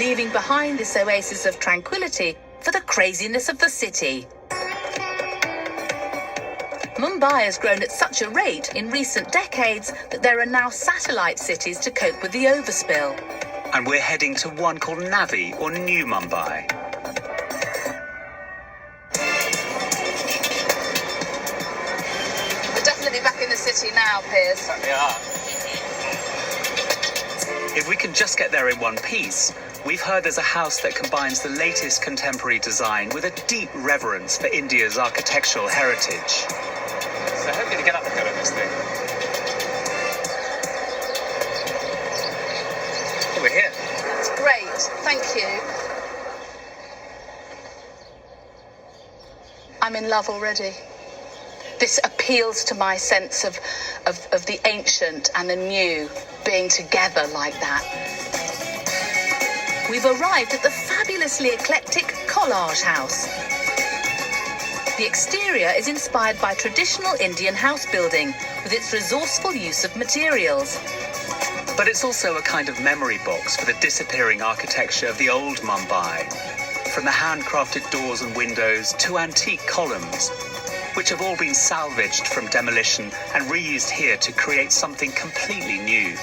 leaving behind this oasis of tranquility for the craziness of the city. Mumbai has grown at such a rate in recent decades that there are now satellite cities to cope with the overspill. And we're heading to one called Navi, or New Mumbai. We're definitely back in the city now, Piers. We are. If we can just get there in one piece, we've heard there's a house that combines the latest contemporary design with a deep reverence for India's architectural heritage. So hopefully to get up the hill of this thing. Oh, we're here. That's great, thank you. I'm in love already. This appeals to my sense of the ancient and the new being together like that. We've arrived at the fabulously eclectic Collage house. The exterior is inspired by traditional Indian house building with its resourceful use of materials. But it's also a kind of memory box for the disappearing architecture of the old Mumbai. From the handcrafted doors and windows to antique columns, which have all been salvaged from demolition and reused here to create something completely new.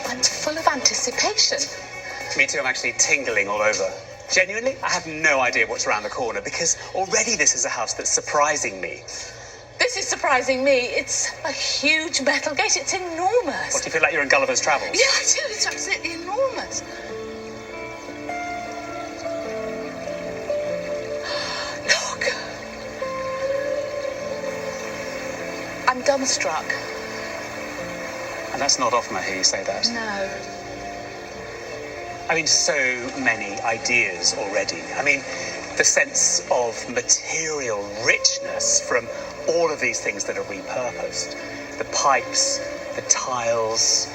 I'm full of anticipation. Me too, I'm actually tingling all over. Genuinely, I have no idea what's around the corner because already this is a house that's surprising me. This is surprising me. It's a huge metal gate. It's enormous. What, do you feel like you're in Gulliver's Travels? Yeah, I do. It's absolutely enormous. Look. I'm dumbstruck. And that's not often I hear you say that. No. I mean, so many ideas already. I mean, the sense of material richness from all of these things that are repurposed. The pipes, the tiles,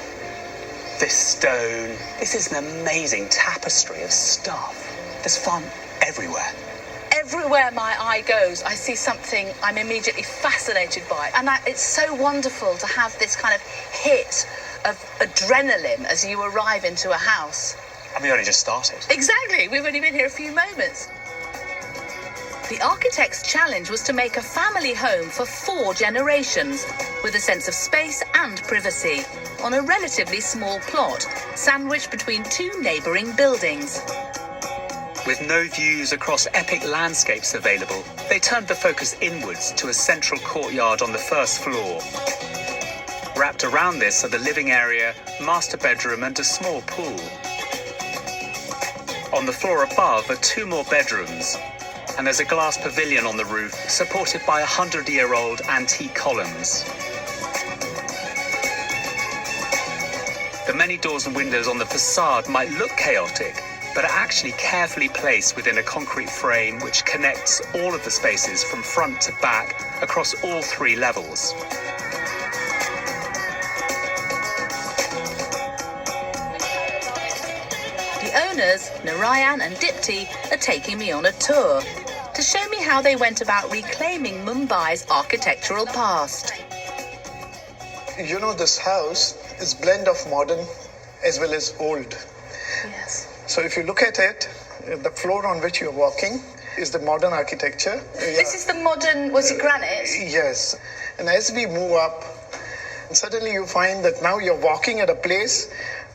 this stone. This is an amazing tapestry of stuff. There's fun everywhere. Everywhere my eye goes, I see something I'm immediately fascinated by. And it's so wonderful to have this kind of hit of adrenaline as you arrive into a house. And we only just started. Exactly. We've only been here a few moments. The architect's challenge was to make a family home for 4 generations, with a sense of space and privacy, on a relatively small plot, sandwiched between 2 neighbouring buildings. With no views across epic landscapes available, they turned the focus inwards to a central courtyard on the first floor. Wrapped around this are the living area, master bedroom and a small pool. On the floor above are 2 more bedrooms, and there's a glass pavilion on the roof supported by 100-year-old antique columns. The many doors and windows on the facade might look chaotic, but are actually carefully placed within a concrete frame which connects all of the spaces from front to back across all 3 levels. The owners, Narayan and Dipti, are taking me on a tour to show me how they went about reclaiming Mumbai's architectural past. You know, this house is a blend of modern as well as old. Yes. So if you look at it, the floor on which you're walking is the modern architecture. This is the modern, was it granite? Yes. And as we move up, suddenly you find that now you're walking at a place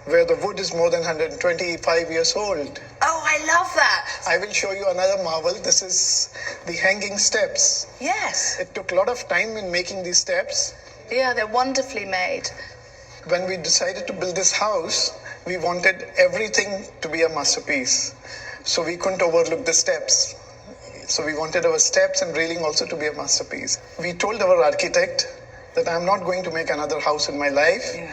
where the wood is more than 125 years old. Oh, I love that. I will show you another marvel. This is the hanging steps. Yes. It took a lot of time in making these steps. Yeah, they're wonderfully made. When we decided to build this house, we wanted everything to be a masterpiece. So we couldn't overlook the steps. So we wanted our steps and railing also to be a masterpiece. We told our architect that I'm not going to make another house in my life. Yeah.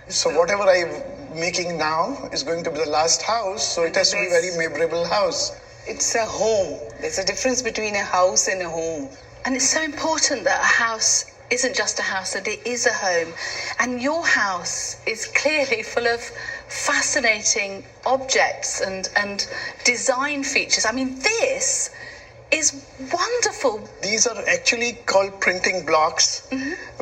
So whatever I'm making now is going to be the last house. So it has to be a very memorable house. It's a home. There's a difference between a house and a home. And it's so important that a house isn't just a house, that it is a home. And your house is clearly full of fascinating objects and design features. I mean, this is wonderful. These are actually called printing blocks,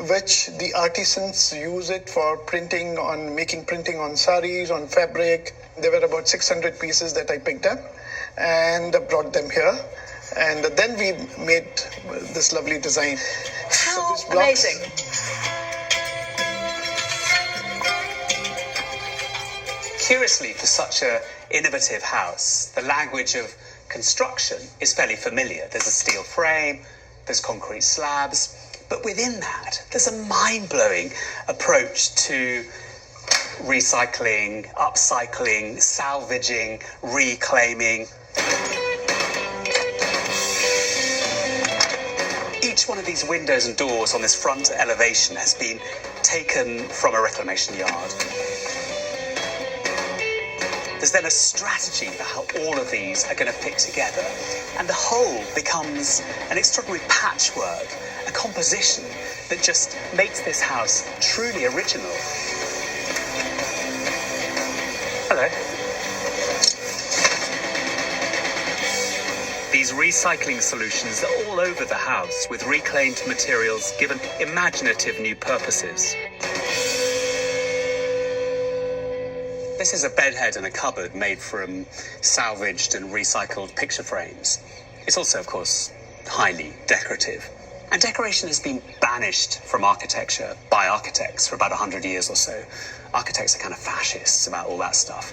which the artisans use it for printing on saris, on fabric. There were about 600 pieces that I picked up and brought them here. And then we made this lovely design. How these blocks, amazing. Curiously, for such an innovative house, the language of construction is fairly familiar. There's a steel frame, there's concrete slabs, but within that, there's a mind-blowing approach to recycling, upcycling, salvaging, reclaiming. Each one of these windows and doors on this front elevation has been taken from a reclamation yard. There's then a strategy for how all of these are going to fit together, and the whole becomes an extraordinary patchwork, a composition that just makes this house truly original. Hello. These recycling solutions are all over the house, with reclaimed materials given imaginative new purposes. This is a bedhead and a cupboard made from salvaged and recycled picture frames. It's also, of course, highly decorative. And decoration has been banished from architecture by architects for about 100 years or so. Architects are kind of fascists about all that stuff.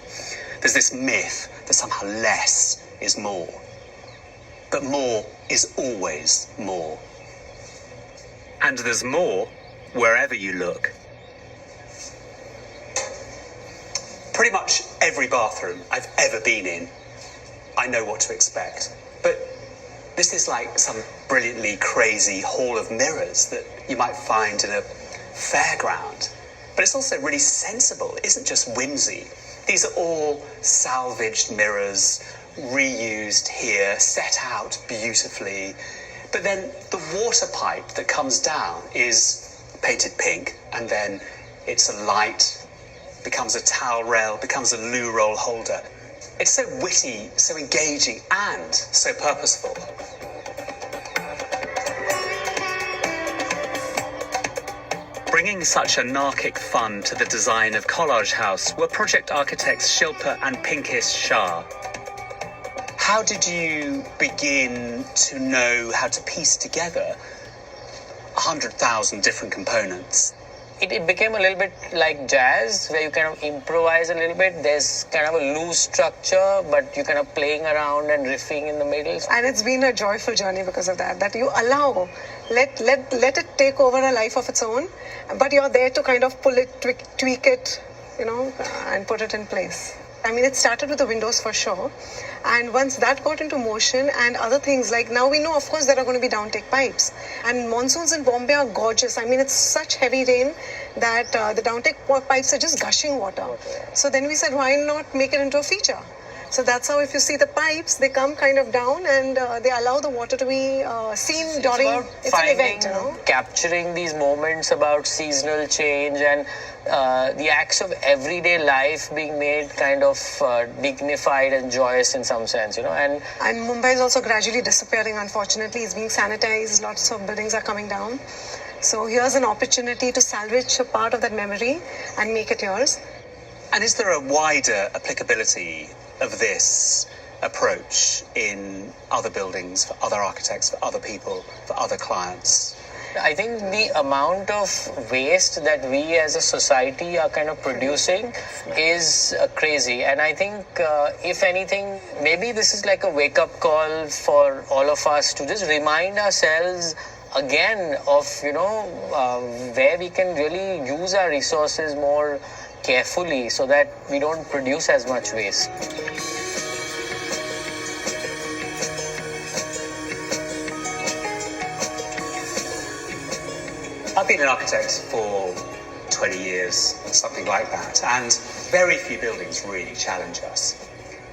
There's this myth that somehow less is more. But more is always more. And there's more wherever you look. Pretty much every bathroom I've ever been in, I know what to expect. But this is like some brilliantly crazy hall of mirrors that you might find in a fairground. But it's also really sensible. It isn't just whimsy. These are all salvaged mirrors, reused here, set out beautifully. But then the water pipe that comes down is painted pink, and then it's a light, becomes a towel rail, becomes a loo roll holder. It's so witty, so engaging, and so purposeful. Bringing such anarchic fun to the design of Collage House were project architects Shilpa and Pinkish Shah. How did you begin to know how to piece together 100,000 different components? It became a little bit like jazz, where you kind of improvise a little bit. There's kind of a loose structure, but you're kind of playing around and riffing in the middle. And it's been a joyful journey because of that you allow, let it take over a life of its own, but you're there to kind of pull it, tweak it, and put it in place. I mean, it started with the windows for sure. And once that got into motion and other things, like now we know, of course, there are going to be downtake pipes. And monsoons in Bombay are gorgeous. I mean, it's such heavy rain that the downtake pipes are just gushing water. So then we said, why not make it into a feature? So that's how, if you see the pipes, they come kind of down and they allow the water to be seen during it's an event. Capturing these moments about seasonal change and the acts of everyday life being made kind of dignified and joyous in some sense, And Mumbai is also gradually disappearing, unfortunately. It's being sanitized. Lots of buildings are coming down. So here's an opportunity to salvage a part of that memory and make it yours. And is there a wider applicability of this approach in other buildings, for other architects, for other people, for other clients? I think the amount of waste that we as a society are kind of producing is crazy. And I think, if anything, maybe this is like a wake-up call for all of us to just remind ourselves again of, where we can really use our resources more carefully so that we don't produce as much waste. I've been an architect for 20 years, something like that, and very few buildings really challenge us.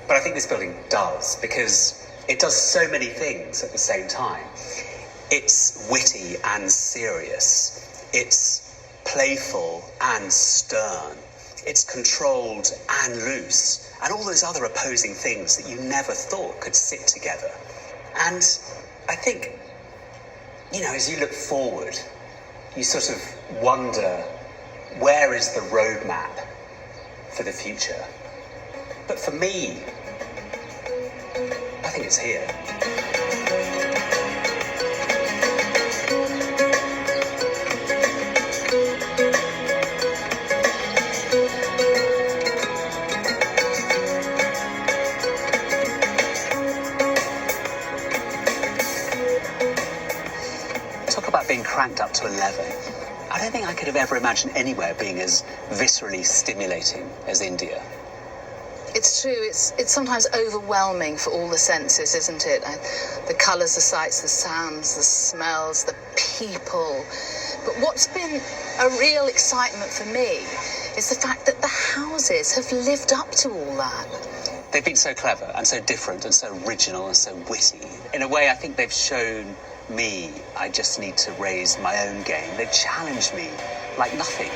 But I think this building does, because it does so many things at the same time. It's witty and serious. It's playful and stern. It's controlled and loose, and all those other opposing things that you never thought could sit together. And I think, you know, as you look forward, you sort of wonder, where is the roadmap for the future? But for me, I think it's here. Talk about being cranked up to 11. I don't think I could have ever imagined anywhere being as viscerally stimulating as India. It's true, it's sometimes overwhelming for all the senses, isn't it? The colours, the sights, the sounds, the smells, the people. But what's been a real excitement for me is the fact that the houses have lived up to all that. They've been so clever and so different and so original and so witty. In a way, I think they've shown me I just need to raise my own game. They've challenged me like nothing.